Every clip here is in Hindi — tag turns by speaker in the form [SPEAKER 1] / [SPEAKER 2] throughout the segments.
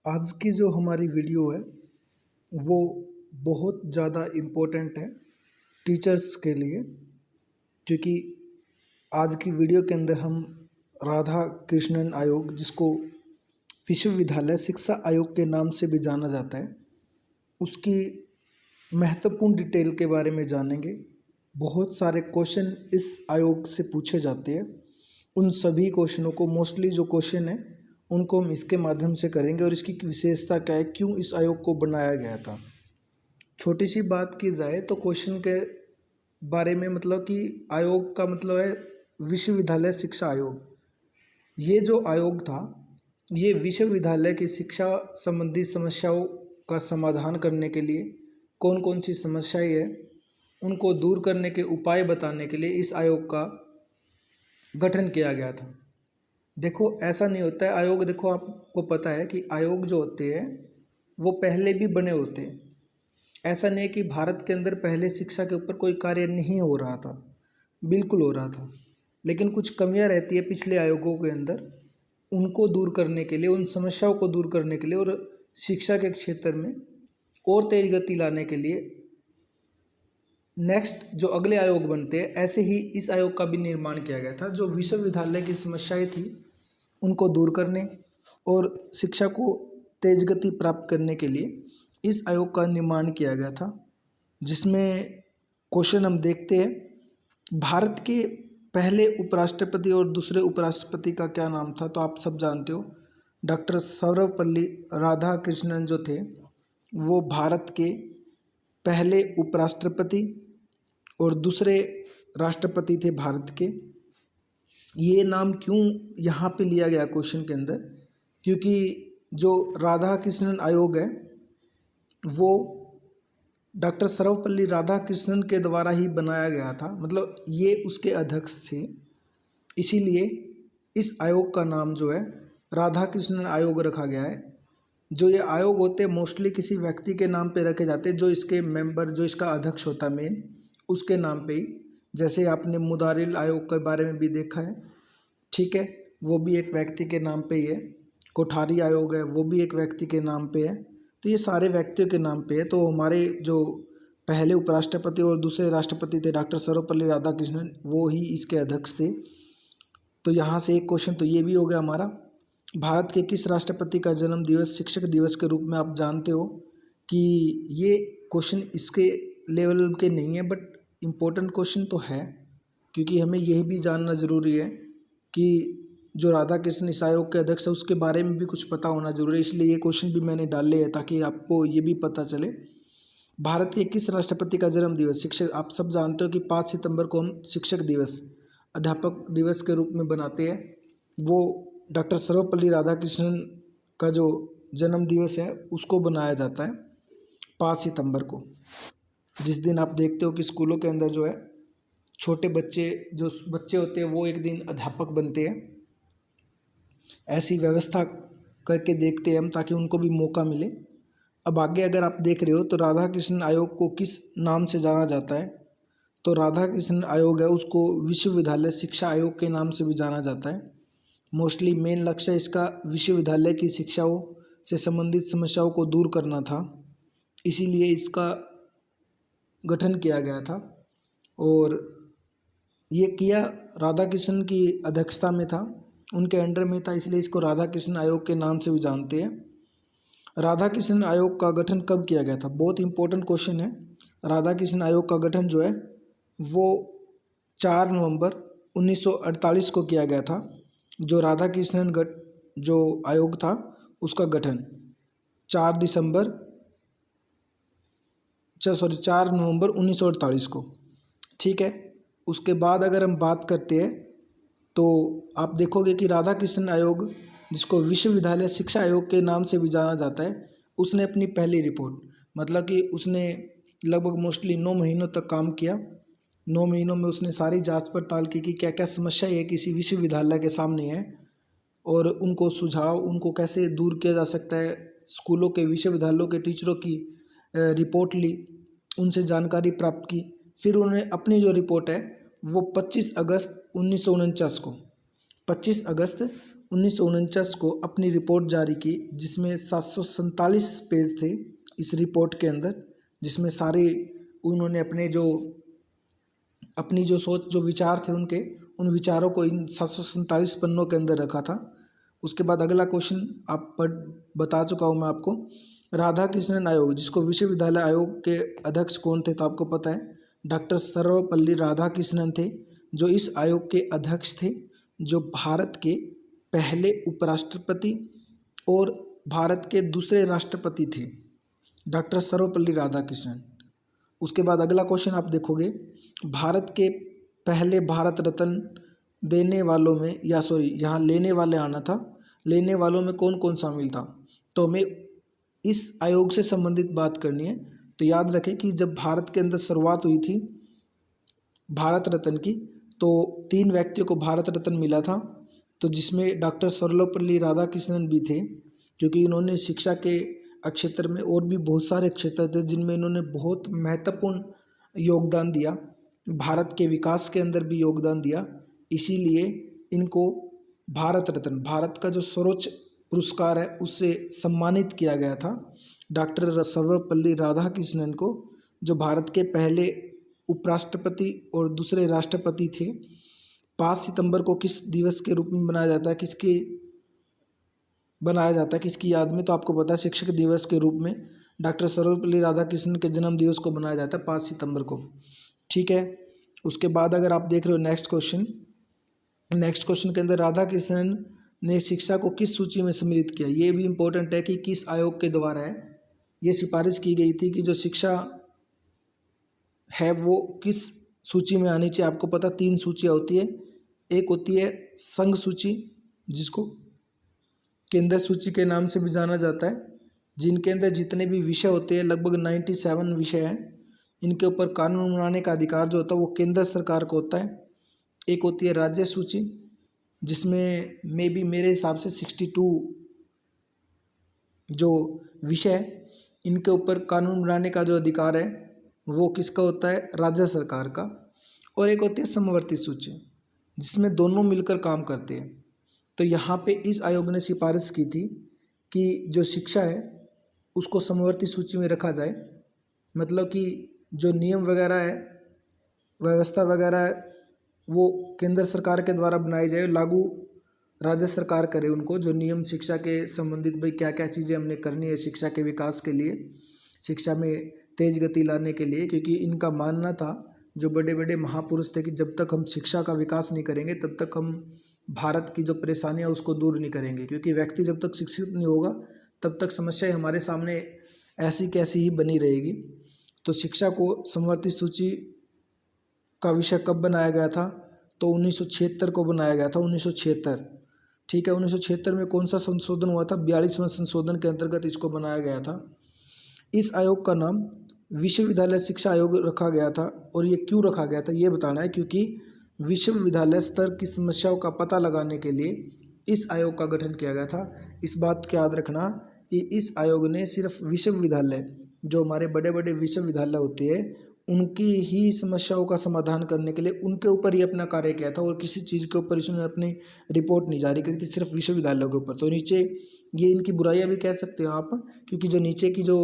[SPEAKER 1] आज की जो हमारी वीडियो है वो बहुत ज़्यादा इम्पोर्टेंट है टीचर्स के लिए, क्योंकि आज की वीडियो के अंदर हम राधा कृष्णन आयोग, जिसको विश्वविद्यालय शिक्षा आयोग के नाम से भी जाना जाता है, उसकी महत्वपूर्ण डिटेल के बारे में जानेंगे। बहुत सारे क्वेश्चन इस आयोग से पूछे जाते हैं। उन सभी क्वेश्चनों को, मोस्टली जो क्वेश्चन है उनको हम इसके माध्यम से करेंगे और इसकी विशेषता क्या है, क्यों इस आयोग को बनाया गया था। छोटी सी बात की जाए तो क्वेश्चन के बारे में, मतलब कि आयोग का मतलब है विश्वविद्यालय शिक्षा आयोग। ये जो आयोग था, ये विश्वविद्यालय की शिक्षा संबंधी समस्याओं का समाधान करने के लिए, कौन कौन सी समस्याएं हैं उनको दूर करने के उपाय बताने के लिए इस आयोग का गठन किया गया था। देखो, ऐसा नहीं होता है आयोग, देखो आपको पता है कि आयोग जो होते हैं वो पहले भी बने होते हैं। ऐसा नहीं है कि भारत के अंदर पहले शिक्षा के ऊपर कोई कार्य नहीं हो रहा था, बिल्कुल हो रहा था, लेकिन कुछ कमियां रहती है पिछले आयोगों के अंदर। उनको दूर करने के लिए, उन समस्याओं को दूर करने के लिए और शिक्षा के क्षेत्र में और तेज गति लाने के लिए नेक्स्ट जो अगले आयोग बनते हैं, ऐसे ही इस आयोग का भी निर्माण किया गया था, जो विश्वविद्यालय की समस्याएं थी उनको दूर करने और शिक्षा को तेज गति प्राप्त करने के लिए इस आयोग का निर्माण किया गया था। जिसमें क्वेश्चन हम देखते हैं, भारत के पहले उपराष्ट्रपति और दूसरे उपराष्ट्रपति का क्या नाम था? तो आप सब जानते हो, डॉक्टर सर्वपल्ली राधाकृष्णन जो थे वो भारत के पहले उपराष्ट्रपति और दूसरे राष्ट्रपति थे भारत के। ये नाम क्यों यहाँ पे लिया गया क्वेश्चन के अंदर? क्योंकि जो राधा कृष्णन आयोग है वो डॉक्टर सर्वपल्ली राधाकृष्णन के द्वारा ही बनाया गया था, मतलब ये उसके अध्यक्ष थे। इसीलिए इस आयोग का नाम जो है राधा कृष्णन आयोग रखा गया है। जो ये आयोग होते हैं मोस्टली किसी व्यक्ति के नाम पे रखे जाते हैं, जो इसके मेंबर, जो इसका अध्यक्ष होता है मेन, उसके नाम पे ही। जैसे आपने मुदारिल आयोग के बारे में भी देखा है, ठीक है, वो भी एक व्यक्ति के नाम पे ही है। कोठारी आयोग है, वो भी एक व्यक्ति के नाम पे है। तो ये सारे व्यक्तियों के नाम पे है। तो हमारे जो पहले उपराष्ट्रपति और दूसरे राष्ट्रपति थे डॉक्टर सर्वपल्ली राधाकृष्णन, वो ही इसके अध्यक्ष थे। तो यहाँ से एक क्वेश्चन तो ये भी हो गया हमारा। भारत के किस राष्ट्रपति का जन्म दिवस शिक्षक दिवस के रूप में, आप जानते हो कि ये क्वेश्चन इसके लेवल के नहीं है, बट इम्पोर्टेंट क्वेश्चन तो है, क्योंकि हमें यह भी जानना ज़रूरी है कि जो राधा कृष्ण इस आयोग के अध्यक्ष है उसके बारे में भी कुछ पता होना जरूरी है। इसलिए ये क्वेश्चन भी मैंने डाले हैं ताकि आपको ये भी पता चले। भारत के किस राष्ट्रपति का जन्म दिवस, शिक्षक, आप सब जानते हो कि 5 सितंबर को हम शिक्षक दिवस, अध्यापक दिवस के रूप में बनाते हैं। वो डॉक्टर सर्वपल्ली राधाकृष्णन का जो जन्म दिवस है उसको बनाया जाता है 5 सितंबर को। जिस दिन आप देखते हो कि स्कूलों के अंदर जो है छोटे बच्चे, जो बच्चे होते हैं वो एक दिन अध्यापक बनते हैं। ऐसी व्यवस्था करके देखते हैं हम ताकि उनको भी मौका मिले। अब आगे अगर आप देख रहे हो तो राधा कृष्ण आयोग को किस नाम से जाना जाता है? तो राधा कृष्ण आयोग है उसको विश्वविद्यालय शिक्षा आयोग के नाम से भी जाना जाता है। मोस्टली मेन लक्ष्य इसका विश्वविद्यालय की शिक्षाओं से संबंधित समस्याओं को दूर करना था, इसीलिए इसका गठन किया गया था। और ये किया राधा कृष्ण की अध्यक्षता में था, उनके अंडर में था, इसलिए इसको राधा कृष्ण आयोग के नाम से भी जानते हैं। राधा कृष्ण आयोग का गठन कब किया गया था? बहुत इंपॉर्टेंट क्वेश्चन है। राधा कृष्ण आयोग का गठन जो है वो 4 नवंबर 1948 को किया गया था। जो राधा कृष्णन जो आयोग था उसका गठन 4 नवंबर 1948 को, ठीक है। उसके बाद अगर हम बात करते हैं तो आप देखोगे कि राधा कृष्ण आयोग, जिसको विश्वविद्यालय शिक्षा आयोग के नाम से भी जाना जाता है, उसने अपनी पहली रिपोर्ट, मतलब कि उसने लगभग मोस्टली 9 महीनों तक काम किया। 9 महीनों में उसने सारी जांच पड़ताल की कि क्या क्या समस्या है किसी विश्वविद्यालय के सामने है और उनको सुझाव, उनको कैसे दूर किया जा सकता है। स्कूलों के, विश्वविद्यालयों के टीचरों की रिपोर्ट ली, उनसे जानकारी प्राप्त की। फिर उन्होंने अपनी जो रिपोर्ट है वो 25 अगस्त 1949 को 1949 को अपनी रिपोर्ट जारी की, जिसमें 747 पेज थे इस रिपोर्ट के अंदर, जिसमें सारे उन्होंने अपनी जो सोच, जो विचार थे उनके, उन विचारों को इन 747 पन्नों के अंदर रखा था। उसके बाद अगला क्वेश्चन आप बता चुका हूँ मैं आपको। राधा कृष्णन आयोग, जिसको विश्वविद्यालय आयोग के अध्यक्ष कौन थे, तो आपको पता है डॉक्टर सर्वपल्ली राधाकृष्णन थे, जो इस आयोग के अध्यक्ष थे, जो भारत के पहले उपराष्ट्रपति और भारत के दूसरे राष्ट्रपति थे, डॉक्टर सर्वपल्ली राधाकृष्णन। उसके बाद अगला क्वेश्चन आप देखोगे, भारत के पहले भारत रत्न देने वालों में, या सॉरी यहाँ लेने वाले आना था, लेने वालों में कौन कौन शामिल था, तो हमें इस आयोग से संबंधित बात करनी है। तो याद रखें कि जब भारत के अंदर शुरुआत हुई थी भारत रत्न की, तो 3 व्यक्तियों को भारत रत्न मिला था, तो जिसमें डॉक्टर सर्वपल्ली राधाकृष्णन भी थे, क्योंकि इन्होंने शिक्षा के क्षेत्र में और भी बहुत सारे क्षेत्र थे जिनमें इन्होंने बहुत महत्वपूर्ण योगदान दिया, भारत के विकास के अंदर भी योगदान दिया, इसीलिए इनको भारत रत्न, भारत का जो सर्वोच्च पुरस्कार है, उससे सम्मानित किया गया था डॉक्टर सर्वपल्ली राधाकृष्णन को, जो भारत के पहले उपराष्ट्रपति और दूसरे राष्ट्रपति थे। 5 सितंबर को किस दिवस के रूप में बनाया जाता है, किसकी याद में, तो आपको पता है शिक्षक दिवस के रूप में डॉक्टर सर्वपल्ली राधाकृष्णन के जन्म दिवस को बनाया जाता है 5 सितंबर को। ठीक है। उसके बाद अगर आप देख रहे हो नेक्स्ट क्वेश्चन के अंदर राधाकृष्णन ने शिक्षा को किस सूची में सम्मिलित किया, ये भी इम्पोर्टेंट है कि किस आयोग के द्वारा है ये सिफारिश की गई थी कि जो शिक्षा है वो किस सूची में आनी चाहिए। आपको पता 3 सूचियाँ होती है, एक होती है संघ सूची, जिसको केंद्र सूची के नाम से भी जाना जाता है, जिनके अंदर जितने भी विषय होते हैं, लगभग 97 विषय हैं, इनके ऊपर कानून बनाने का अधिकार जो होता है वो केंद्र सरकार को होता है। एक होती है राज्य सूची, जिसमें मेरे हिसाब से 62 जो विषय है, इनके ऊपर कानून बनाने का जो अधिकार है वो किसका होता है, राज्य सरकार का। और एक होती है समवर्ती सूची, जिसमें दोनों मिलकर काम करते हैं। तो यहाँ पे इस आयोग ने सिफारिश की थी कि जो शिक्षा है उसको समवर्ती सूची में रखा जाए, मतलब कि जो नियम वगैरह है, व्यवस्था वगैरह है, वो केंद्र सरकार के द्वारा बनाई जाए, लागू राज्य सरकार करे उनको, जो नियम शिक्षा के संबंधित, भाई क्या क्या चीज़ें हमने करनी है शिक्षा के विकास के लिए, शिक्षा में तेज गति लाने के लिए। क्योंकि इनका मानना था, जो बड़े बड़े महापुरुष थे, कि जब तक हम शिक्षा का विकास नहीं करेंगे तब तक हम भारत की जो परेशानियाँ उसको दूर नहीं करेंगे। क्योंकि व्यक्ति जब तक शिक्षित नहीं होगा तब तक समस्याएं हमारे सामने ऐसी कैसी ही बनी रहेगी। तो शिक्षा को समवर्ती सूची का विषय कब बनाया गया था, तो 1976 को बनाया गया था, 1976। ठीक है। 1976 में कौन सा संशोधन हुआ था, 42वें संशोधन के अंतर्गत इसको बनाया गया था। इस आयोग का नाम विश्वविद्यालय शिक्षा आयोग रखा गया था। और ये क्यों रखा गया था ये बताना है, क्योंकि विश्वविद्यालय स्तर की समस्याओं का पता लगाने के लिए इस आयोग का गठन किया गया था। इस बात को याद रखना कि इस आयोग ने सिर्फ विश्वविद्यालय, जो हमारे बड़े बड़े विश्वविद्यालय होते हैं, उनकी ही समस्याओं का समाधान करने के लिए उनके ऊपर ही अपना कार्य किया था, और किसी चीज़ के ऊपर इसने अपनी रिपोर्ट नहीं जारी करी थी, सिर्फ विश्वविद्यालयों के ऊपर। तो नीचे ये इनकी बुराइयां भी कह सकते हो आप, क्योंकि जो नीचे की जो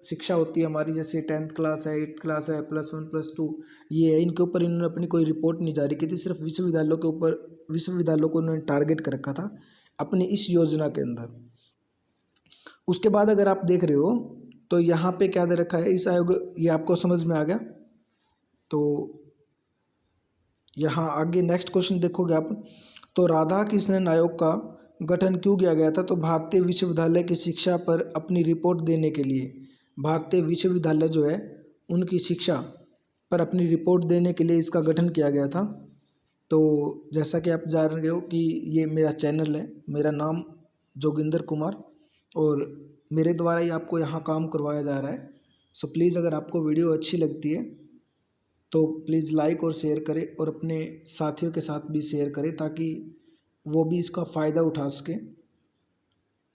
[SPEAKER 1] शिक्षा होती है हमारी, जैसे 10th क्लास है, 8th क्लास है, +1 +2, ये है, इनके ऊपर इन्होंने अपनी कोई रिपोर्ट नहीं जारी की थी, सिर्फ विश्वविद्यालयों को उन्होंने टारगेट कर रखा था अपनी इस योजना के अंदर। उसके बाद अगर आप देख रहे हो तो यहाँ पे क्या दे रखा है इस आयोग, ये आपको समझ में आ गया। तो यहाँ आगे नेक्स्ट क्वेश्चन देखोगे आप, तो राधा कृष्णन आयोग का गठन क्यों किया गया था, तो भारतीय विश्वविद्यालय की शिक्षा पर अपनी रिपोर्ट देने के लिए, भारतीय विश्वविद्यालय जो है उनकी शिक्षा पर अपनी रिपोर्ट देने के लिए इसका गठन किया गया था। तो जैसा कि आप जान रहे हो कि ये मेरा चैनल है, मेरा नाम जोगिंदर कुमार, और मेरे द्वारा ही आपको यहाँ काम करवाया जा रहा है। सो प्लीज़ अगर आपको वीडियो अच्छी लगती है तो प्लीज़ लाइक और शेयर करें, और अपने साथियों के साथ भी शेयर करें ताकि वो भी इसका फ़ायदा उठा सकें।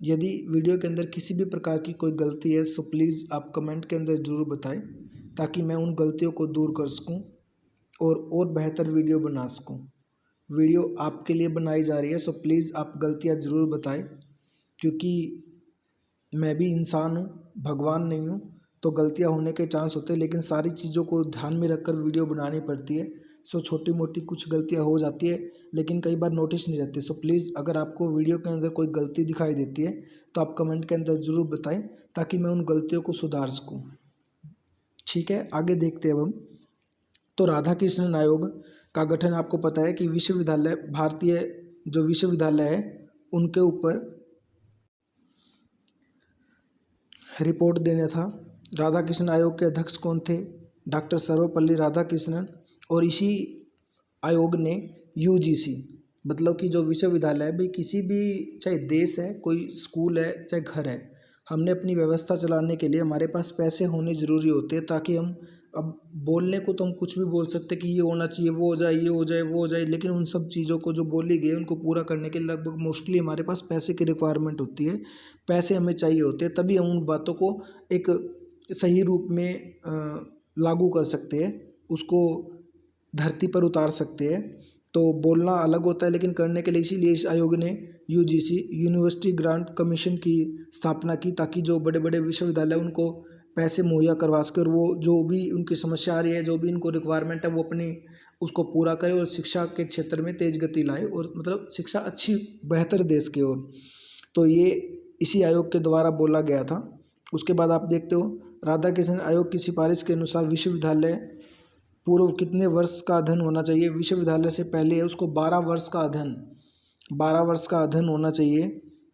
[SPEAKER 1] यदि वीडियो के अंदर किसी भी प्रकार की कोई गलती है सो प्लीज़ आप कमेंट के अंदर ज़रूर बताएं, ताकि मैं उन गलतियों को दूर कर सकूं और बेहतर वीडियो बना सकूं। वीडियो आपके लिए बनाई जा रही है, सो प्लीज़ आप गलतियाँ ज़रूर बताएं, क्योंकि मैं भी इंसान हूँ, भगवान नहीं हूँ, तो गलतियाँ होने के चांस होते हैं, लेकिन सारी चीज़ों को ध्यान में रखकर वीडियो बनानी पड़ती है। सो छोटी मोटी कुछ गलतियाँ हो जाती है, लेकिन कई बार नोटिस नहीं रहती। सो प्लीज़ अगर आपको वीडियो के अंदर कोई गलती दिखाई देती है तो आप कमेंट के अंदर ज़रूर बताएं, ताकि मैं उन गलतियों को सुधार सकूँ। ठीक है, आगे देखते हैं अब हम। तो राधा कृष्णन आयोग का गठन आपको पता है कि विश्वविद्यालय, भारतीय जो विश्वविद्यालय है उनके ऊपर रिपोर्ट देना था। राधा कृष्ण आयोग के अध्यक्ष कौन थे? डॉक्टर सर्वपल्ली राधाकृष्णन। और इसी आयोग ने यूजीसी, मतलब कि जो विश्वविद्यालय है भाई, किसी भी चाहे देश है, कोई स्कूल है, चाहे घर है, हमने अपनी व्यवस्था चलाने के लिए हमारे पास पैसे होने ज़रूरी होते हैं, ताकि हम, अब बोलने को तो हम कुछ भी बोल सकते कि ये होना चाहिए, वो हो जाए, ये हो जाए, वो हो जाए, लेकिन उन सब चीज़ों को जो बोली गई उनको पूरा करने के लिए लगभग मोस्टली हमारे पास पैसे की रिक्वायरमेंट होती है, पैसे हमें चाहिए होते हैं, तभी हम उन बातों को एक सही रूप में लागू कर सकते हैं, उसको धरती पर उतार सकते हैं। तो बोलना अलग होता है, लेकिन करने के लिए इसीलिए इस आयोग ने यूजीसी, यूनिवर्सिटी ग्रांट कमीशन की स्थापना की, ताकि जो बड़े बड़े विश्वविद्यालय उनको पैसे मुहैया करवा सके, और वो जो भी उनकी समस्या आ रही है, जो भी इनको रिक्वायरमेंट है, वो अपनी उसको पूरा करे और शिक्षा के क्षेत्र में तेज गति लाए, और मतलब शिक्षा अच्छी बेहतर देश की ओर। तो ये इसी आयोग के द्वारा बोला गया था। उसके बाद आप देखते हो, राधा कृष्ण आयोग की सिफारिश के अनुसार विश्वविद्यालय पूर्व कितने वर्ष का अध्ययन होना चाहिए? विश्वविद्यालय से पहले उसको 12 वर्ष का अध्ययन होना चाहिए।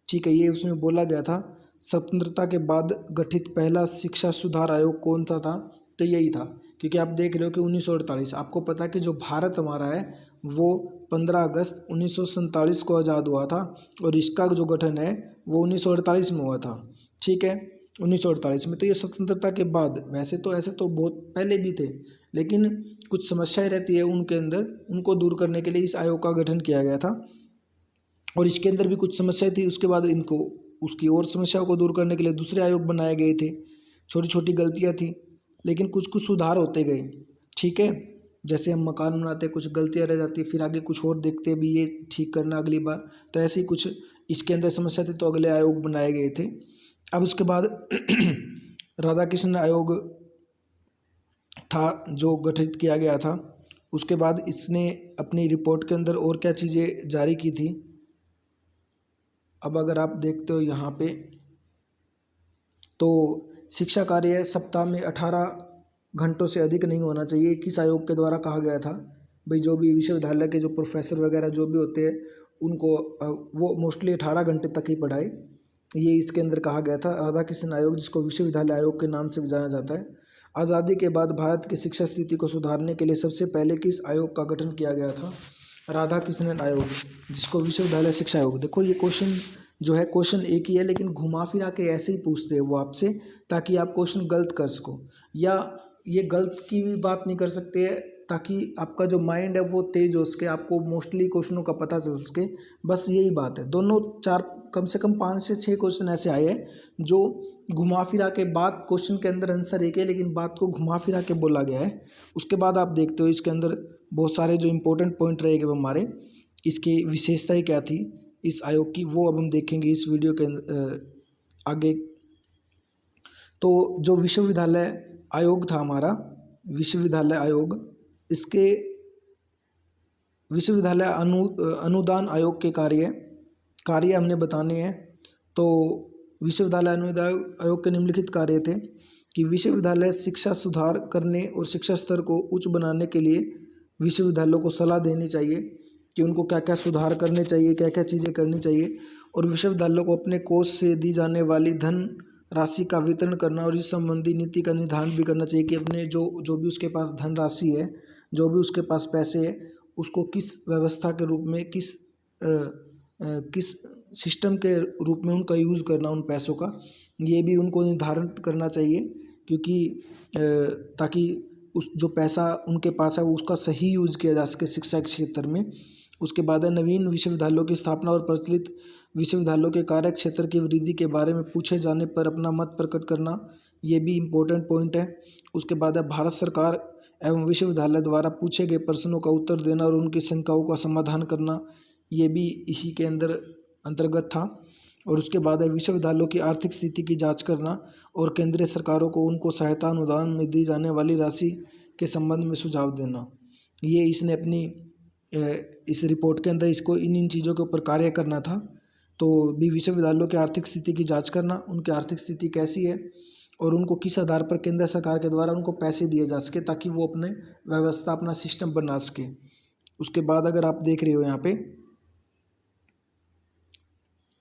[SPEAKER 1] ठीक है, ये उसमें बोला गया था। स्वतंत्रता के बाद गठित पहला शिक्षा सुधार आयोग कौन सा था? तो यही था, क्योंकि आप देख रहे हो कि 1948, आपको पता है कि जो भारत हमारा है वो 15 अगस्त 1947 को आज़ाद हुआ था, और इसका जो गठन है वो 1948 में हुआ था। ठीक है, 1948 में। तो ये स्वतंत्रता के बाद, वैसे तो ऐसे तो बहुत पहले भी थे, लेकिन कुछ समस्याएं रहती है उनके अंदर, उनको दूर करने के लिए इस आयोग का गठन किया गया था। और इसके अंदर भी कुछ समस्याएं थी, उसके बाद इनको उसकी और समस्याओं को दूर करने के लिए दूसरे आयोग बनाए गए थे। छोटी छोटी गलतियां थी, लेकिन कुछ कुछ सुधार होते गए। ठीक है, जैसे हम मकान बनाते कुछ गलतियां रह जाती, फिर आगे कुछ और देखते भी ये ठीक करना अगली बार, तो ऐसे ही कुछ इसके अंदर समस्या थी, तो अगले आयोग बनाए गए थे। अब उसके बाद राधा कृष्ण आयोग था जो गठित किया गया था। उसके बाद इसने अपनी रिपोर्ट के अंदर और क्या चीज़ें जारी की थी, अब अगर आप देखते हो यहाँ पे, तो शिक्षा कार्य सप्ताह में 18 घंटों से अधिक नहीं होना चाहिए। किस आयोग के द्वारा कहा गया था? भाई जो भी विश्वविद्यालय के जो प्रोफेसर वगैरह जो भी होते हैं उनको वो मोस्टली 18 घंटे तक ही पढ़ाए, ये इसके अंदर कहा गया था। राधा कृष्ण आयोग, जिसको विश्वविद्यालय आयोग के नाम से भी जाना जाता है। आज़ादी के बाद भारत की शिक्षा स्थिति को सुधारने के लिए सबसे पहले किस आयोग का गठन किया गया था? राधा कृष्णन आयोग, जिसको विश्वविद्यालय शिक्षा आयोग। देखो ये क्वेश्चन जो है, क्वेश्चन एक ही है, लेकिन घुमा फिरा के ऐसे ही पूछते हैं वो आपसे, ताकि आप क्वेश्चन गलत कर सको, या ये गलत की भी बात नहीं कर सकते हैं, ताकि आपका जो माइंड है वो तेज हो सके, आपको मोस्टली क्वेश्चनों का पता चल सके, बस यही बात है। दोनों चार, कम से कम 5 से 6 क्वेश्चन ऐसे आए हैं जो घुमा फिरा के, बात क्वेश्चन के अंदर आंसर एक है, लेकिन बात को घुमा फिरा के बोला गया है। उसके बाद आप देखते हो इसके अंदर बहुत सारे जो इंपॉर्टेंट पॉइंट रहेंगे हमारे, इसकी विशेषताएं क्या थी इस आयोग की, वो अब हम देखेंगे इस वीडियो के आगे। तो जो विश्वविद्यालय आयोग था हमारा, विश्वविद्यालय आयोग, इसके विश्वविद्यालय अनुदान आयोग के कार्य हमने बताने हैं। तो विश्वविद्यालय अनुदान आयोग के निम्नलिखित कार्य थे कि विश्वविद्यालय शिक्षा सुधार करने और शिक्षा स्तर को उच्च बनाने के लिए विश्वविद्यालयों को सलाह देनी चाहिए कि उनको क्या क्या सुधार करने चाहिए, क्या क्या चीज़ें करनी चाहिए, और विश्वविद्यालयों को अपने कोष से दी जाने वाली धन राशि का वितरण करना और इस संबंधी नीति का निर्धारण भी करना चाहिए कि अपने जो भी उसके पास धन राशि है, जो भी उसके पास पैसे है, उसको किस व्यवस्था के रूप में, किस सिस्टम के रूप में उनका यूज़ करना, उन पैसों का, ये भी उनको निर्धारण करना चाहिए, क्योंकि ताकि उस जो पैसा उनके पास है वो उसका सही यूज़ किया जा सके शिक्षा के क्षेत्र में। उसके बाद है नवीन विश्वविद्यालयों की स्थापना और प्रचलित विश्वविद्यालयों के कार्य क्षेत्र की वृद्धि के बारे में पूछे जाने पर अपना मत प्रकट करना, ये भी इम्पोर्टेंट पॉइंट है। उसके बाद है भारत सरकार एवं विश्वविद्यालय द्वारा पूछे गए प्रश्नों का उत्तर देना और उनकी शंकाओं का समाधान करना, ये भी इसी के अंतर्गत था। और उसके बाद है विश्वविद्यालयों की आर्थिक स्थिति की जांच करना और केंद्रीय सरकारों को उनको सहायता अनुदान में दी जाने वाली राशि के संबंध में सुझाव देना। ये इसने अपनी इस रिपोर्ट के अंदर इसको इन चीज़ों के ऊपर कार्य करना था। तो भी विश्वविद्यालयों की आर्थिक स्थिति की जांच करना, उनकी आर्थिक स्थिति कैसी है और उनको किस आधार पर केंद्र सरकार के द्वारा उनको पैसे दिए जा सके ताकि वो अपने व्यवस्था, अपना सिस्टम बना सके। उसके बाद अगर आप देख रहे हो यहाँ पे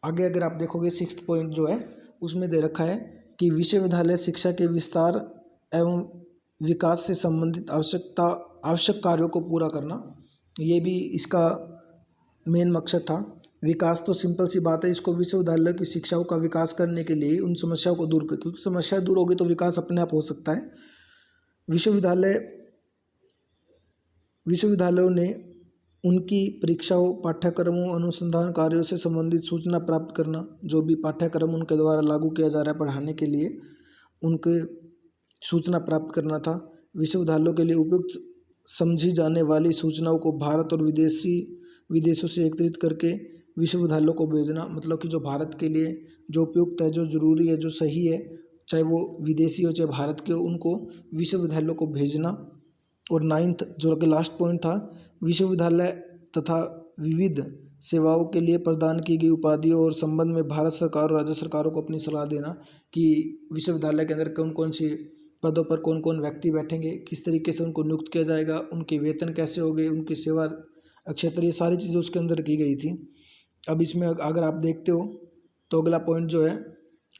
[SPEAKER 1] आगे, अगर आप देखोगे 6th पॉइंट जो है उसमें दे रखा है कि विश्वविद्यालय शिक्षा के विस्तार एवं विकास से संबंधित आवश्यक कार्यों को पूरा करना, ये भी इसका मेन मकसद था। विकास तो सिंपल सी बात है, इसको विश्वविद्यालय की शिक्षाओं का विकास करने के लिए उन समस्याओं को दूर कर, क्योंकि समस्या दूर होगी तो विकास अपने आप हो सकता है। विश्वविद्यालयों ने उनकी परीक्षाओं, पाठ्यक्रमों, अनुसंधान कार्यों से संबंधित सूचना प्राप्त करना, जो भी पाठ्यक्रम उनके द्वारा लागू किया जा रहा है पढ़ाने के लिए, उनके सूचना प्राप्त करना था। विश्वविद्यालयों के लिए उपयुक्त समझी जाने वाली सूचनाओं को भारत और विदेशों से एकत्रित करके विश्वविद्यालयों को भेजना, मतलब कि जो भारत के लिए जो उपयुक्त है, जो ज़रूरी है, जो सही है, चाहे वो विदेशी हो चाहे भारत के हो, उनको विश्वविद्यालयों को भेजना। और 9th जो कि लास्ट पॉइंट था, विश्वविद्यालय तथा विविध सेवाओं के लिए प्रदान की गई उपाधियों और संबंध में भारत सरकार और राज्य सरकारों को अपनी सलाह देना कि विश्वविद्यालय के अंदर कौन कौन सी पदों पर कौन कौन व्यक्ति बैठेंगे, किस तरीके से उनको नियुक्त किया जाएगा, उनके वेतन कैसे होंगे, उनकी सेवा क्षेत्र, ये सारी चीज़ें उसके अंदर की गई थी। अब इसमें अगर आप देखते हो तो अगला पॉइंट जो है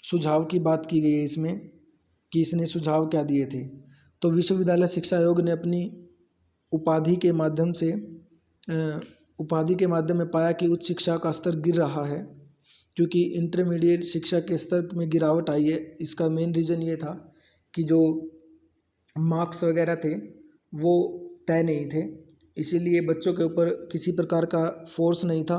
[SPEAKER 1] सुझाव की बात की गई है इसमें कि इसने सुझाव क्या दिए थे। तो विश्वविद्यालय शिक्षा आयोग ने अपनी उपाधि के माध्यम में पाया कि उच्च शिक्षा का स्तर गिर रहा है, क्योंकि इंटरमीडिएट शिक्षा के स्तर में गिरावट आई है। इसका मेन रीज़न ये था कि जो मार्क्स वगैरह थे वो तय नहीं थे, इसीलिए बच्चों के ऊपर किसी प्रकार का फोर्स नहीं था,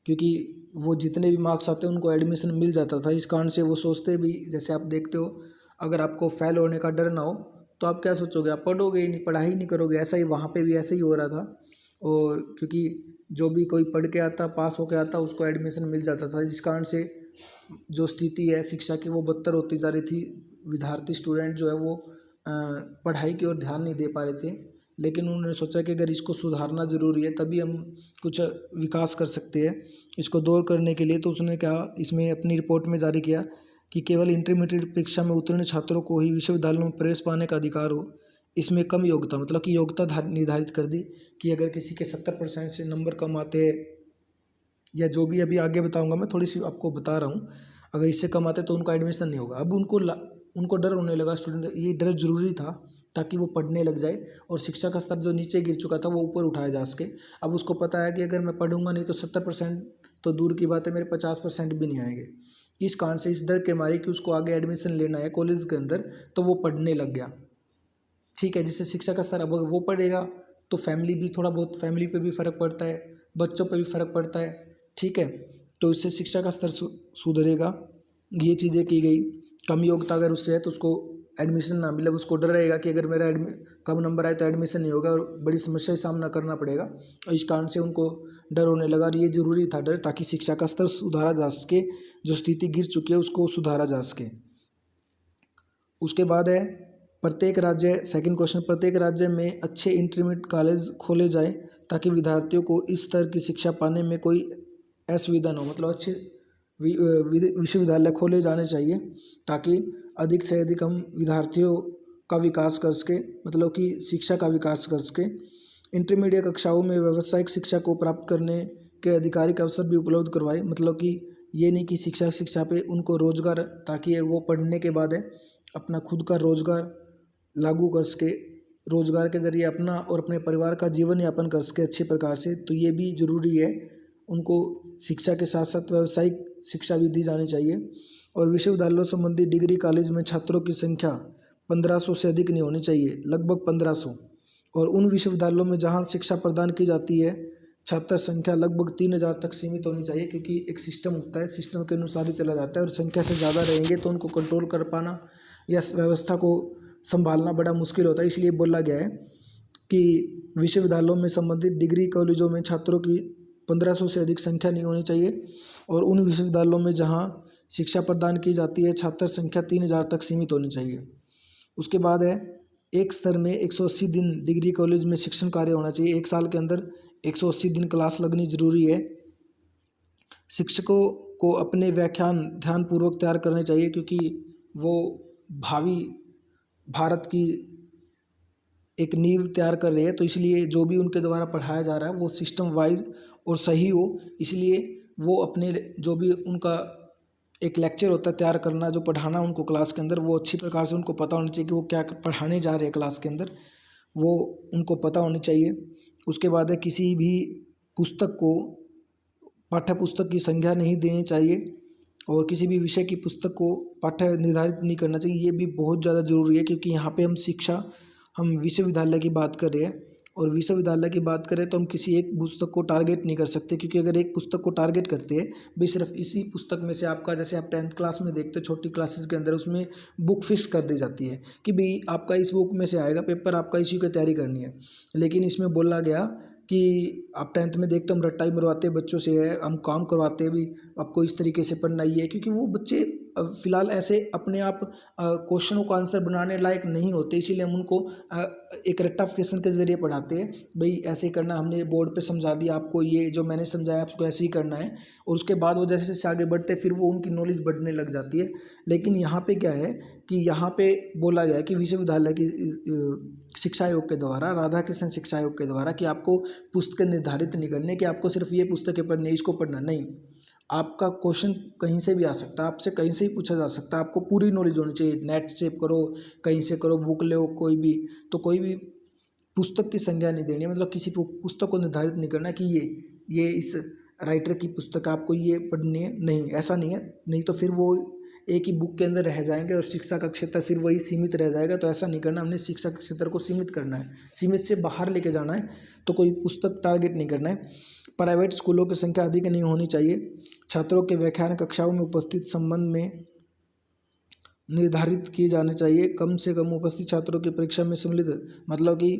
[SPEAKER 1] क्योंकि वो जितने भी मार्क्स आते उनको एडमिशन मिल जाता था। इस कारण से वो सोचते भी, जैसे आप देखते हो, अगर आपको फेल होने का डर ना हो तो आप क्या सोचोगे, आप पढ़ोगे ही नहीं, पढ़ाई नहीं करोगे। ऐसा ही वहाँ पे भी ऐसा ही हो रहा था। और क्योंकि जो भी कोई पढ़ के आता, पास होके आता, उसको एडमिशन मिल जाता था, जिस कारण से जो स्थिति है शिक्षा की वो बदतर होती जा रही थी। विद्यार्थी स्टूडेंट जो है वो पढ़ाई की ओर ध्यान नहीं दे पा रहे थे। लेकिन उन्होंने सोचा कि अगर इसको सुधारना ज़रूरी है तभी हम कुछ विकास कर सकते हैं। इसको दूर करने के लिए तो उसने क्या इसमें अपनी रिपोर्ट में जारी किया कि केवल इंटरमीडिएट परीक्षा में उत्तीर्ण छात्रों को ही विश्वविद्यालयों में प्रवेश पाने का अधिकार हो। इसमें कम योग्यता, मतलब कि योग्यता निर्धारित कर दी कि अगर किसी के 70% से नंबर कम आते हैं, या जो भी अभी आगे बताऊंगा मैं, थोड़ी सी आपको बता रहा हूँ, अगर इससे कम आते तो उनका एडमिशन नहीं होगा। अब उनको डर होने लगा, स्टूडेंट, ये डर जरूरी था ताकि वो पढ़ने लग जाए और शिक्षा का स्तर जो नीचे गिर चुका था वो ऊपर उठाया जा सके। अब उसको पता है कि अगर मैं पढ़ूंगा नहीं तो 70% तो दूर की बात है, मेरे 50% भी नहीं आएंगे। इस कारण से, इस डर के मारे कि उसको आगे एडमिशन लेना है कॉलेज के अंदर, तो वो पढ़ने लग गया। ठीक है, जिससे शिक्षा का स्तर, अब वो पढ़ेगा तो फैमिली भी, थोड़ा बहुत फैमिली पे भी फ़र्क पड़ता है, बच्चों पे भी फ़र्क पड़ता है। ठीक है, तो इससे शिक्षा का स्तर सुधरेगा। ये चीज़ें की गई। कम योग्यता अगर उससे है तो उसको एडमिशन ना मिले, उसको डर रहेगा कि अगर मेरा कम नंबर आए तो एडमिशन नहीं होगा और बड़ी समस्या का सामना करना पड़ेगा। इस कारण से उनको डर होने लगा और ये ज़रूरी था डर, ताकि शिक्षा का स्तर सुधारा जा सके, जो स्थिति गिर चुकी है उसको सुधारा जा सके। उसके बाद है प्रत्येक राज्य, सेकंड क्वेश्चन, प्रत्येक राज्य में अच्छे इंटरमीडिएट कॉलेज खोले जाए ताकि विद्यार्थियों को इस स्तर की शिक्षा पाने में कोई असुविधा न हो। मतलब अच्छे विश्वविद्यालय खोले जाने चाहिए ताकि अधिक से अधिक हम विद्यार्थियों का विकास कर सके, मतलब कि शिक्षा का विकास कर सके। इंटरमीडिएट कक्षाओं में व्यावसायिक शिक्षा को प्राप्त करने के आधिकारिक अवसर भी उपलब्ध करवाए, मतलब कि ये नहीं कि शिक्षा पे उनको रोजगार, ताकि वो पढ़ने के बाद है अपना खुद का रोजगार लागू कर सके, रोजगार के ज़रिए अपना और अपने परिवार का जीवन यापन कर सके अच्छे प्रकार से। तो ये भी ज़रूरी है, उनको शिक्षा के साथ साथ व्यावसायिक शिक्षा भी दी जानी चाहिए। और विश्वविद्यालयों संबंधी डिग्री कॉलेज में छात्रों की संख्या 1500 से अधिक नहीं होनी चाहिए, लगभग 1500। और उन विश्वविद्यालयों में जहाँ शिक्षा प्रदान की जाती है छात्र संख्या लगभग 3000 तक सीमित होनी चाहिए, क्योंकि एक सिस्टम होता है, सिस्टम के अनुसार ही चला जाता है। और संख्या से ज़्यादा रहेंगे तो उनको कंट्रोल कर पाना या व्यवस्था को संभालना बड़ा मुश्किल होता है। इसलिए बोला गया है कि विश्वविद्यालयों में संबंधित डिग्री कॉलेजों में छात्रों की 1500 से अधिक संख्या नहीं होनी चाहिए, और उन विश्वविद्यालयों में जहां शिक्षा प्रदान की जाती है छात्र संख्या 3000 तक सीमित होनी चाहिए। उसके बाद है, एक स्तर में 180 दिन डिग्री कॉलेज में शिक्षण कार्य होना चाहिए। एक साल के अंदर 180 दिन क्लास लगनी जरूरी है। शिक्षकों को अपने व्याख्यान ध्यानपूर्वक तैयार करने चाहिए, क्योंकि वो भावी भारत की एक नींव तैयार कर रहे हैं, तो इसलिए जो भी उनके द्वारा पढ़ाया जा रहा है वो सिस्टम वाइज और सही हो। इसलिए वो अपने जो भी उनका एक लेक्चर होता है तैयार करना, जो पढ़ाना उनको क्लास के अंदर, वो अच्छी प्रकार से उनको पता होना चाहिए कि वो क्या पढ़ाने जा रहे हैं क्लास के अंदर, वो उनको पता होनी चाहिए। उसके बाद है, किसी भी पुस्तक को पाठ्य पुस्तक की संज्ञा नहीं देनी चाहिए, और किसी भी विषय की पुस्तक को पाठ्य निर्धारित नहीं करना चाहिए। ये भी बहुत ज़्यादा ज़रूरी है, क्योंकि यहाँ पे हम विश्वविद्यालय की बात कर रहे हैं, और विश्वविद्यालय की बात करें तो हम किसी एक पुस्तक को टारगेट नहीं कर सकते, क्योंकि अगर एक पुस्तक को टारगेट करते हैं भाई सिर्फ इसी पुस्तक में से आपका, जैसे आप 10th क्लास में देखते हो छोटी क्लासेस के अंदर उसमें बुक फिक्स कर दी जाती है कि भाई आपका इस बुक में से आएगा पेपर, आपका इसी की तैयारी करनी है। लेकिन इसमें बोला गया कि आप 10th में देखते हो हम रट्टा ही मरवाते हैं बच्चों से, है हम काम करवाते हैं भी आपको इस तरीके से पढ़ना ही है, क्योंकि वो बच्चे फ़िलहाल ऐसे अपने आप क्वेश्चनों का आंसर बनाने लायक नहीं होते, इसीलिए हम उनको एक रट्टाफिकेशन के ज़रिए पढ़ाते हैं। भाई ऐसे करना, हमने बोर्ड पे समझा दिया आपको, ये जो मैंने समझाया आपको ऐसे ही करना है, और उसके बाद वो जैसे जैसे आगे बढ़ते फिर वो उनकी नॉलेज बढ़ने लग जाती है। लेकिन यहाँ पे क्या है कि यहाँ पे बोला गया है कि विश्वविद्यालय की शिक्षा आयोग के द्वारा, राधा कृष्ण शिक्षा आयोग के द्वारा, कि आपको पुस्तकें निर्धारित नहीं करने कि आपको सिर्फ ये पुस्तकें पढ़नी है, इसको पढ़ना नहीं। आपका क्वेश्चन कहीं से भी आ सकता है, आपसे कहीं से ही पूछा जा सकता है, आपको पूरी नॉलेज होनी चाहिए। नेट से करो, कहीं से करो, बुक लो कोई भी, तो कोई भी पुस्तक की संज्ञा नहीं देनी है, मतलब किसी पुस्तक को निर्धारित नहीं करना कि ये इस राइटर की पुस्तक आपको ये पढ़नी है, नहीं, ऐसा नहीं है। नहीं तो फिर वो एक ही बुक के अंदर रह जाएंगे और शिक्षा का क्षेत्र फिर वही सीमित रह जाएगा। तो ऐसा नहीं करना, हमने शिक्षा के क्षेत्र को सीमित करना है, सीमित से बाहर लेके जाना है, तो कोई पुस्तक टारगेट नहीं करना है। प्राइवेट स्कूलों की संख्या अधिक नहीं होनी चाहिए। छात्रों के व्याख्यान कक्षाओं में उपस्थित संबंध में निर्धारित किए जाने चाहिए। कम से कम उपस्थित छात्रों की परीक्षा में सम्मिलित, मतलब कि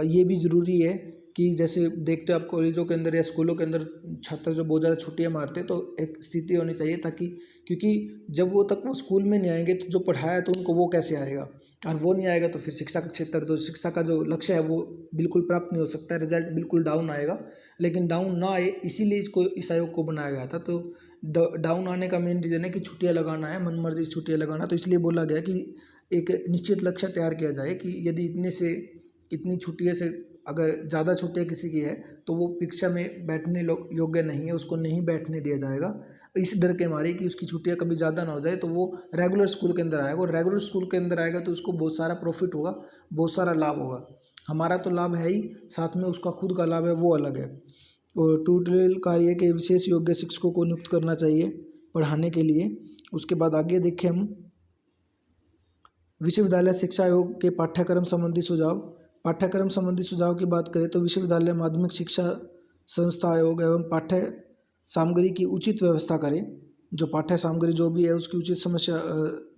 [SPEAKER 1] ये भी ज़रूरी है कि जैसे देखते हो आप कॉलेजों के अंदर या स्कूलों के अंदर छात्र जो बहुत ज़्यादा छुट्टियां मारते हैं, तो एक स्थिति होनी चाहिए ताकि, क्योंकि जब वो स्कूल में नहीं आएंगे तो जो पढ़ाया तो उनको वो कैसे आएगा, और वो नहीं आएगा तो फिर शिक्षा का क्षेत्र, तो शिक्षा का जो लक्ष्य है वो बिल्कुल प्राप्त नहीं हो सकता है, रिजल्ट बिल्कुल डाउन आएगा। लेकिन डाउन ना आए इसीलिए इस आयोग को बनाया गया था। तो डाउन आने का मेन रीज़न है कि छुट्टियाँ लगाना है, मनमर्जी छुट्टियाँ लगाना, तो इसलिए बोला गया कि एक निश्चित लक्ष्य तैयार किया जाए कि यदि इतनी छुट्टियों से अगर ज़्यादा छुट्टियाँ किसी की है तो वो परीक्षा में बैठने योग्य नहीं है, उसको नहीं बैठने दिया जाएगा, इस डर के मारे कि उसकी छुट्टियाँ कभी ज़्यादा ना हो जाए तो वो रेगुलर स्कूल के अंदर आएगा, और रेगुलर स्कूल के अंदर आएगा तो उसको बहुत सारा प्रॉफिट होगा, बहुत सारा लाभ होगा। हमारा तो लाभ है ही, साथ में उसका खुद का लाभ है वो अलग है। और ट्यूटोरियल कार्य के विशेष योग्य शिक्षकों को नियुक्त करना चाहिए पढ़ाने के लिए। उसके बाद आगे देखें हम विश्वविद्यालय शिक्षा आयोग के पाठ्यक्रम संबंधी सुझाव। पाठ्यक्रम संबंधी सुझाव की बात करें तो विश्वविद्यालय माध्यमिक शिक्षा संस्था आयोग एवं पाठ्य सामग्री की उचित व्यवस्था करें। जो पाठ्य सामग्री जो भी है उसकी उचित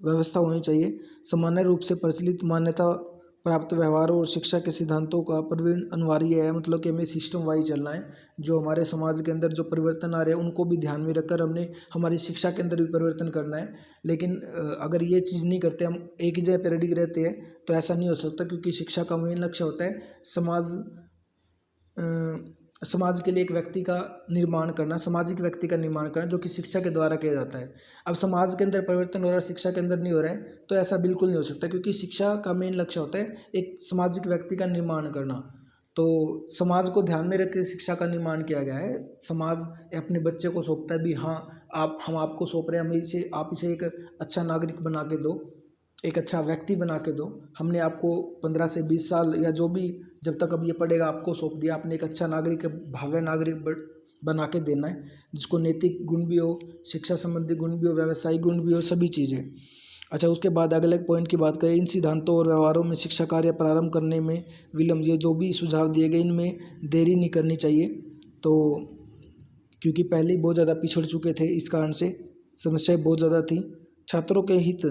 [SPEAKER 1] व्यवस्था होनी चाहिए। सामान्य रूप से प्रचलित मान्यता प्राप्त व्यवहारों और शिक्षा के सिद्धांतों का प्रवीण अनिवार्य है, मतलब कि हमें सिस्टम वाइज चलना है। जो हमारे समाज के अंदर जो परिवर्तन आ रहे हैं उनको भी ध्यान में रखकर हमने हमारी शिक्षा के अंदर भी परिवर्तन करना है। लेकिन अगर ये चीज़ नहीं करते, हम एक ही जगह पर अडिग रहते हैं, तो ऐसा नहीं हो सकता, क्योंकि शिक्षा का मेन लक्ष्य होता है समाज के लिए एक व्यक्ति का निर्माण करना, सामाजिक व्यक्ति का निर्माण करना, जो कि शिक्षा के द्वारा किया जाता है। अब समाज के अंदर परिवर्तन हो रहा है, शिक्षा के अंदर नहीं हो रहा है, तो ऐसा बिल्कुल नहीं हो सकता, क्योंकि शिक्षा का मेन लक्ष्य होता है एक सामाजिक व्यक्ति का निर्माण करना। तो समाज को ध्यान में रख के शिक्षा का निर्माण किया गया है। समाज अपने बच्चे को सौंपता है भी, हाँ हम आपको सौंप रहे हैं, आप इसे एक अच्छा नागरिक बना के दो, एक अच्छा व्यक्ति बना के दो। हमने आपको 15 से 20 साल या जो भी जब तक अब ये पढ़ेगा आपको सौंप दिया, आपने एक अच्छा नागरिक, भव्य नागरिक बना के देना है, जिसको नैतिक गुण भी हो, शिक्षा संबंधी गुण भी हो, व्यावसायिक गुण भी हो, सभी चीज़ें। अच्छा, उसके बाद अगले पॉइंट की बात करें, इन सिद्धांतों और व्यवहारों में शिक्षा कार्य प्रारंभ करने में विलम्ब, ये जो भी सुझाव दिए गए इनमें देरी नहीं करनी चाहिए। तो क्योंकि पहले ही बहुत ज़्यादा पिछड़ चुके थे, इस कारण से समस्याएं बहुत ज़्यादा थी। छात्रों के हित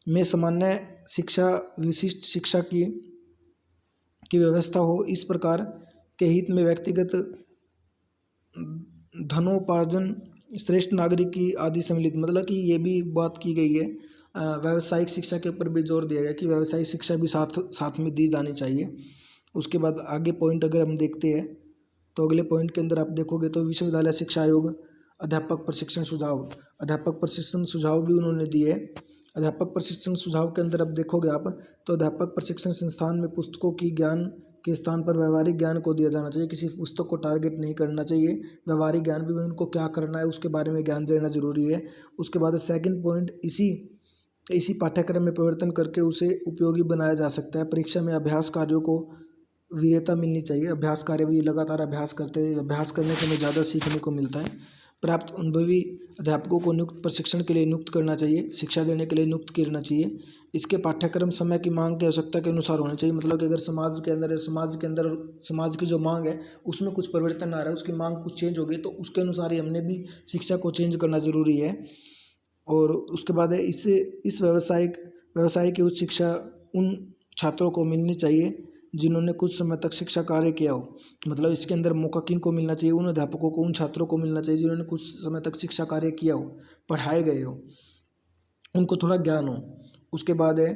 [SPEAKER 1] में सामान्य शिक्षा विशिष्ट शिक्षा की व्यवस्था हो, इस प्रकार के हित में व्यक्तिगत धनोपार्जन, श्रेष्ठ नागरिक की आदि सम्मिलित, मतलब कि ये भी बात की गई है। व्यावसायिक शिक्षा के ऊपर भी जोर दिया गया कि व्यावसायिक शिक्षा भी साथ साथ में दी जानी चाहिए। उसके बाद आगे पॉइंट अगर हम देखते हैं तो अगले पॉइंट के अंदर आप देखोगे तो विश्वविद्यालय शिक्षा आयोग अध्यापक प्रशिक्षण सुझाव, अध्यापक प्रशिक्षण सुझाव भी उन्होंने दिए। अध्यापक प्रशिक्षण सुझाव के अंदर अब देखोगे आप तो अध्यापक प्रशिक्षण संस्थान में पुस्तकों की ज्ञान के स्थान पर व्यवहारिक ज्ञान को दिया जाना चाहिए। किसी पुस्तक को टारगेट नहीं करना चाहिए, व्यवहारिक ज्ञान भी उनको क्या करना है उसके बारे में ज्ञान देना जरूरी है। उसके बाद सेकंड पॉइंट, इसी पाठ्यक्रम में परिवर्तन करके उसे उपयोगी बनाया जा सकता है। परीक्षा में अभ्यास कार्यों को वीरता मिलनी चाहिए। अभ्यास कार्य भी लगातार अभ्यास करने से हमें ज़्यादा सीखने को मिलता है। प्राप्त अनुभवी अध्यापकों को नियुक्त प्रशिक्षण के लिए नियुक्त करना चाहिए, शिक्षा देने के लिए नियुक्त करना चाहिए। इसके पाठ्यक्रम समय की मांग की आवश्यकता के अनुसार होना चाहिए। मतलब कि अगर समाज के अंदर समाज की जो मांग है उसमें कुछ परिवर्तन आ रहा है, उसकी मांग कुछ चेंज हो गई तो उसके अनुसार ही हमने भी शिक्षा को चेंज करना ज़रूरी है। और उसके बाद है इस व्यवसाय की उच्च शिक्षा उन छात्रों को मिलनी चाहिए जिन्होंने कुछ समय तक शिक्षा कार्य किया हो। मतलब इसके अंदर मौका किन को मिलना चाहिए, उन अध्यापकों को, उन छात्रों को मिलना चाहिए जिन्होंने कुछ समय तक शिक्षा कार्य किया हो, पढ़ाए गए हो, उनको थोड़ा ज्ञान हो। उसके बाद है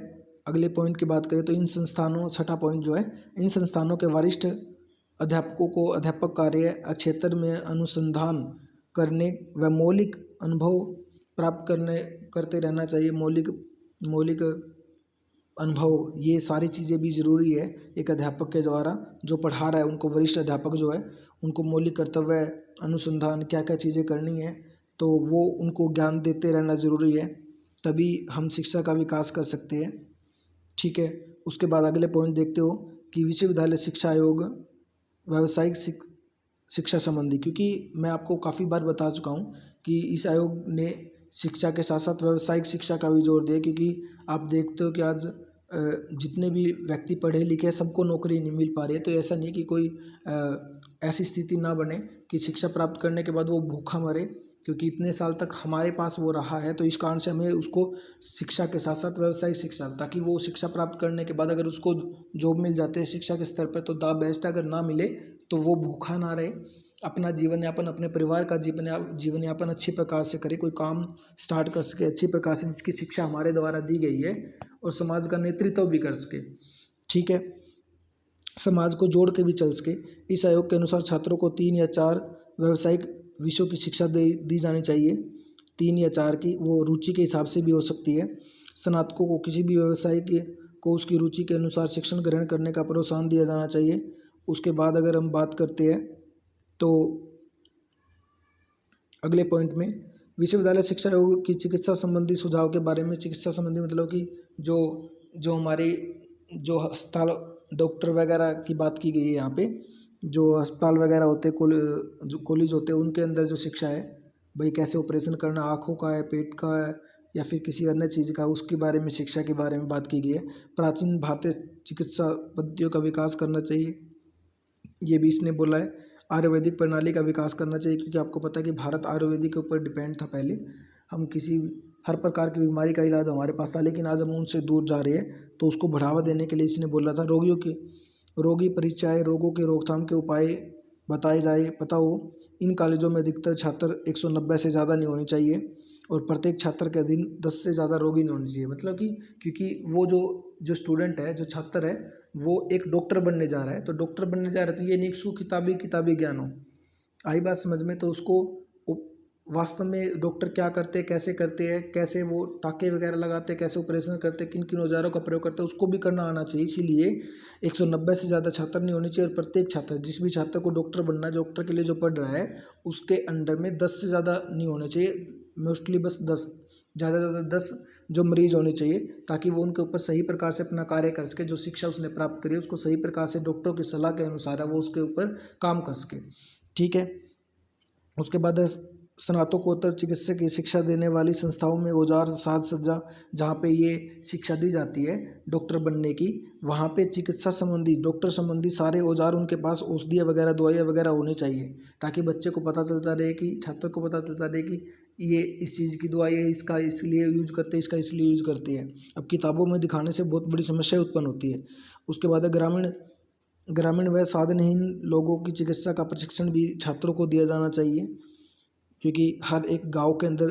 [SPEAKER 1] अगले पॉइंट की बात करें तो इन संस्थानों, छठा पॉइंट जो है, इन संस्थानों के वरिष्ठ अध्यापकों को अध्यापक कार्य क्षेत्र में अनुसंधान करने व मौलिक अनुभव प्राप्त करते रहना चाहिए। मौलिक अनुभव, ये सारी चीज़ें भी ज़रूरी है। एक अध्यापक के द्वारा जो पढ़ा रहा है उनको, वरिष्ठ अध्यापक जो है उनको मौलिक कर्तव्य, अनुसंधान, क्या क्या चीज़ें करनी है तो वो उनको ज्ञान देते रहना ज़रूरी है, तभी हम शिक्षा का विकास कर सकते हैं। ठीक है। उसके बाद अगले पॉइंट देखते हो कि विश्वविद्यालय शिक्षा आयोग व्यावसायिक शिक्षा संबंधी, क्योंकि मैं आपको काफ़ी बार बता चुका हूँ कि इस आयोग ने शिक्षा के साथ साथ व्यावसायिक शिक्षा का भी जोर दिया। क्योंकि आप देखते हो कि आज जितने भी व्यक्ति पढ़े लिखे हैं सबको नौकरी नहीं मिल पा रही है। तो ऐसा नहीं कि कोई ऐसी स्थिति ना बने कि शिक्षा प्राप्त करने के बाद वो भूखा मरे, क्योंकि इतने साल तक हमारे पास वो रहा है। तो इस कारण से हमें उसको शिक्षा के साथ साथ व्यावसायिक शिक्षा, ताकि वो शिक्षा प्राप्त करने के बाद अगर उसको जॉब मिल जाते हैं शिक्षा के स्तर पर तो द बेस्ट, अगर ना मिले तो वो भूखा ना रहे, अपना जीवन यापन, अपने परिवार का जीवन यापन अच्छी प्रकार से करे, कोई काम स्टार्ट कर सके अच्छी प्रकार से जिसकी शिक्षा हमारे द्वारा दी गई है, और समाज का नेतृत्व भी कर सके। ठीक है, समाज को जोड़ के भी चल सके। इस आयोग के अनुसार छात्रों को 3 या 4 व्यावसायिक विषयों की शिक्षा दी जानी चाहिए। 3 या 4 की, वो रुचि के हिसाब से भी हो सकती है। स्नातकों को किसी भी व्यवसाय को उसकी रुचि के अनुसार शिक्षण ग्रहण करने का प्रोत्साहन दिया जाना चाहिए। उसके बाद अगर हम बात करते हैं तो अगले पॉइंट में विश्वविद्यालय शिक्षा आयोग की चिकित्सा संबंधी सुझाव के बारे में। चिकित्सा संबंधी मतलब कि जो हमारी जो अस्पताल, डॉक्टर वगैरह की बात की गई है यहाँ पे, जो अस्पताल वगैरह होते हैं, जो कॉलेज होते हैं, उनके अंदर जो शिक्षा है भाई, कैसे ऑपरेशन करना, आँखों का है, पेट का है, या फिर किसी अन्य चीज़ का, उसके बारे में, शिक्षा के बारे में बात की गई है। प्राचीन भारतीय चिकित्सा पद्धतियों का विकास करना चाहिए, ये भी इसने बोला है। आयुर्वेदिक प्रणाली का विकास करना चाहिए, क्योंकि आपको पता है कि भारत आयुर्वेदिक के ऊपर डिपेंड था पहले। हम हर प्रकार की बीमारी का इलाज हमारे पास था, लेकिन आज हम उनसे दूर जा रहे हैं, तो उसको बढ़ावा देने के लिए इसने बोला था। रोगी परिचय, रोगों के रोकथाम के उपाय बताए जाए, पता हो। इन कॉलेजों में अधिकतर छात्र 190 से ज़्यादा नहीं होने चाहिए, और प्रत्येक छात्र के अधीन 10 से ज़्यादा रोगी नहीं होने चाहिए। मतलब कि क्योंकि वो जो स्टूडेंट है, जो छात्र है, वो एक डॉक्टर बनने जा रहा है, तो डॉक्टर बनने जा रहा है तो ये नहीं कि किताबी ज्ञान हो। आई बात समझ में? तो उसको वास्तव में डॉक्टर क्या करते हैं, कैसे करते हैं, कैसे वो टाँके वगैरह लगाते हैं, कैसे ऑपरेशन करते हैं, किन किन औजारों का प्रयोग करते हैं, उसको भी करना आना चाहिए। इसीलिए 190 से ज़्यादा छात्र नहीं होने चाहिए, और प्रत्येक छात्र, जिस भी छात्र को डॉक्टर बनना है, डॉक्टर के लिए जो पढ़ रहा है, उसके अंडर में 10 से ज़्यादा नहीं होने चाहिए। मोस्टली बस 10, ज़्यादा से ज़्यादा 10 जो मरीज होने चाहिए, ताकि वो उनके ऊपर सही प्रकार से अपना कार्य कर सके। जो शिक्षा उसने प्राप्त करी है उसको सही प्रकार से डॉक्टरों की सलाह के अनुसार है वो उसके ऊपर काम कर सके। ठीक है। उसके बाद स्नातकोत्तर चिकित्सा की शिक्षा देने वाली संस्थाओं में औजार साज सज्जा जहाँ पे ये शिक्षा दी जाती है डॉक्टर बनने की, वहाँ पे चिकित्सा संबंधी डॉक्टर संबंधी सारे औजार उनके पास औषधियाँ वगैरह दवाइयाँ वगैरह होनी चाहिए, ताकि बच्चे को पता चलता रहे कि छात्र को पता चलता रहे कि ये इस चीज़ की दवाई है, इसका इसलिए यूज करते हैं, इसका इसलिए यूज करते हैं। अब किताबों में दिखाने से बहुत बड़ी समस्या उत्पन्न होती है। उसके बाद है ग्रामीण व साधनहीन लोगों की चिकित्सा का प्रशिक्षण भी छात्रों को दिया जाना चाहिए, क्योंकि हर एक गांव के अंदर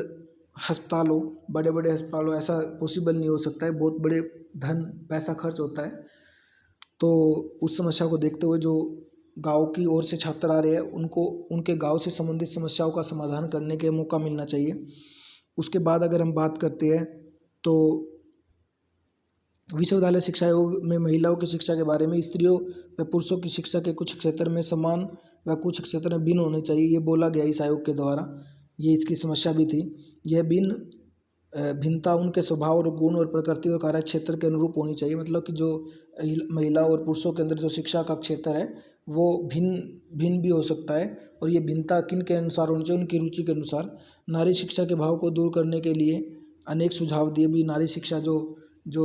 [SPEAKER 1] अस्पताल हो, बड़े बड़े अस्पताल हो, ऐसा पॉसिबल नहीं हो सकता है, बहुत बड़े धन पैसा खर्च होता है। तो उस समस्या को देखते हुए जो गांव की ओर से छात्र आ रहे हैं उनको उनके गांव से संबंधित समस्याओं का समाधान करने के मौका मिलना चाहिए। उसके बाद अगर हम बात करते हैं तो विश्वविद्यालय शिक्षा आयोग में महिलाओं की शिक्षा के बारे में, स्त्रियों व पुरुषों की शिक्षा के कुछ क्षेत्र में समान व कुछ क्षेत्र में भिन्न होने चाहिए, ये बोला गया इस आयोग के द्वारा। ये इसकी समस्या भी थी। यह भिन्नता उनके स्वभाव और गुण और प्रकृति और कार्य क्षेत्र के अनुरूप होनी चाहिए। मतलब कि जो महिला और पुरुषों के अंदर जो शिक्षा का क्षेत्र है वो भिन्न भी हो सकता है, और ये भिन्नता किन के अनुसार होनी चाहिए, उनकी रुचि के अनुसार। नारी शिक्षा के भाव को दूर करने के लिए अनेक सुझाव दिए भी। नारी शिक्षा जो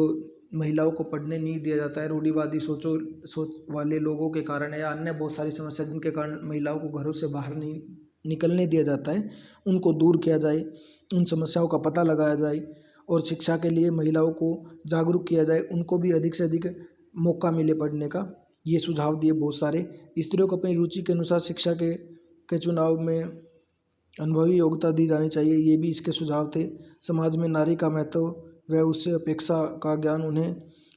[SPEAKER 1] महिलाओं को पढ़ने नहीं दिया जाता है, रूढ़िवादी सोच वाले लोगों के कारण या अन्य बहुत सारी समस्या जिनके कारण महिलाओं को घरों से बाहर नहीं निकलने दिया जाता है, उनको दूर किया जाए, उन समस्याओं का पता लगाया जाए और शिक्षा के लिए महिलाओं को जागरूक किया जाए, उनको भी अधिक से अधिक मौका मिले पढ़ने का। ये सुझाव दिए बहुत सारे। स्त्रियों को अपनी रुचि के अनुसार शिक्षा के चुनाव में अनुभवी योग्यता दी जानी चाहिए, ये भी इसके सुझाव थे। समाज में नारी का महत्व व उससे अपेक्षा का ज्ञान उन्हें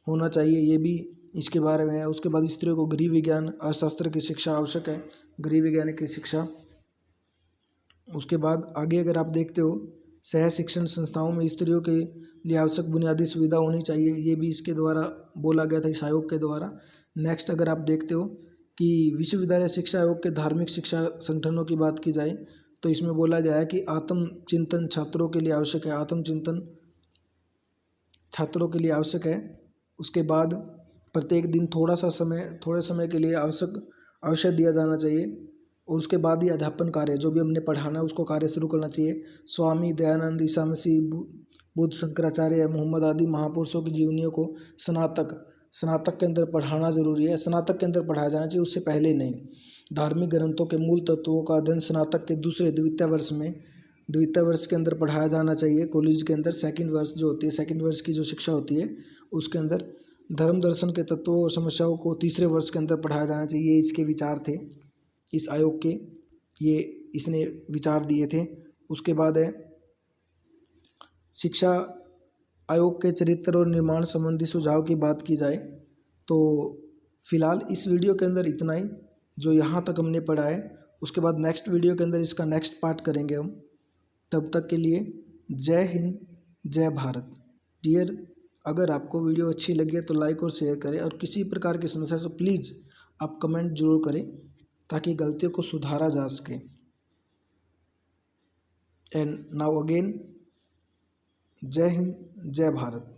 [SPEAKER 1] होना चाहिए, ये भी इसके बारे में है। उसके बाद स्त्रियों को गृह विज्ञान अर्थशास्त्र की शिक्षा आवश्यक है, गृह विज्ञान की शिक्षा। उसके बाद आगे अगर आप देखते हो, सह शिक्षण संस्थाओं में स्त्रियों के लिए आवश्यक बुनियादी सुविधा होनी चाहिए, ये भी इसके द्वारा बोला गया था इस आयोग के द्वारा। नेक्स्ट अगर आप देखते हो कि विश्वविद्यालय शिक्षा आयोग के धार्मिक शिक्षा संगठनों की बात की जाए तो इसमें बोला गया है कि आत्मचिंतन छात्रों के लिए आवश्यक है, आत्मचिंतन छात्रों के लिए आवश्यक है। उसके बाद प्रत्येक दिन थोड़े समय के लिए अवश्य दिया जाना चाहिए, और उसके बाद ही अध्यापन कार्य जो भी हमने पढ़ाना है उसको कार्य शुरू करना चाहिए। स्वामी दयानंद, ईसा मसीह, बुद्ध, शंकराचार्य, मोहम्मद आदि महापुरुषों की जीवनियों को स्नातक के अंदर पढ़ाना जरूरी है, स्नातक के अंदर पढ़ाया जाना चाहिए, उससे पहले नहीं। धार्मिक ग्रंथों के मूल तत्वों का अध्ययन स्नातक के द्वितीय वर्ष के अंदर पढ़ाया जाना चाहिए। कॉलेज के अंदर सेकंड वर्ष की जो शिक्षा होती है उसके अंदर धर्म दर्शन के तत्वों और समस्याओं को तीसरे वर्ष के अंदर पढ़ाया जाना चाहिए। ये इसके विचार थे इस आयोग के, ये इसने विचार दिए थे। उसके बाद है शिक्षा आयोग के चरित्र और निर्माण संबंधी सुझाव की बात की जाए तो फिलहाल इस वीडियो के अंदर इतना ही जो यहाँ तक हमने पढ़ा है। उसके बाद नेक्स्ट वीडियो के अंदर इसका नेक्स्ट पार्ट करेंगे हम। तब तक के लिए जय हिंद, जय भारत। डियर, अगर आपको वीडियो अच्छी लगी है तो लाइक और शेयर करें, और किसी प्रकार की समस्या से प्लीज़ आप कमेंट जरूर करें ताकि गलतियों को सुधारा जा सके। एंड नाउ अगेन, जय हिंद, जय भारत।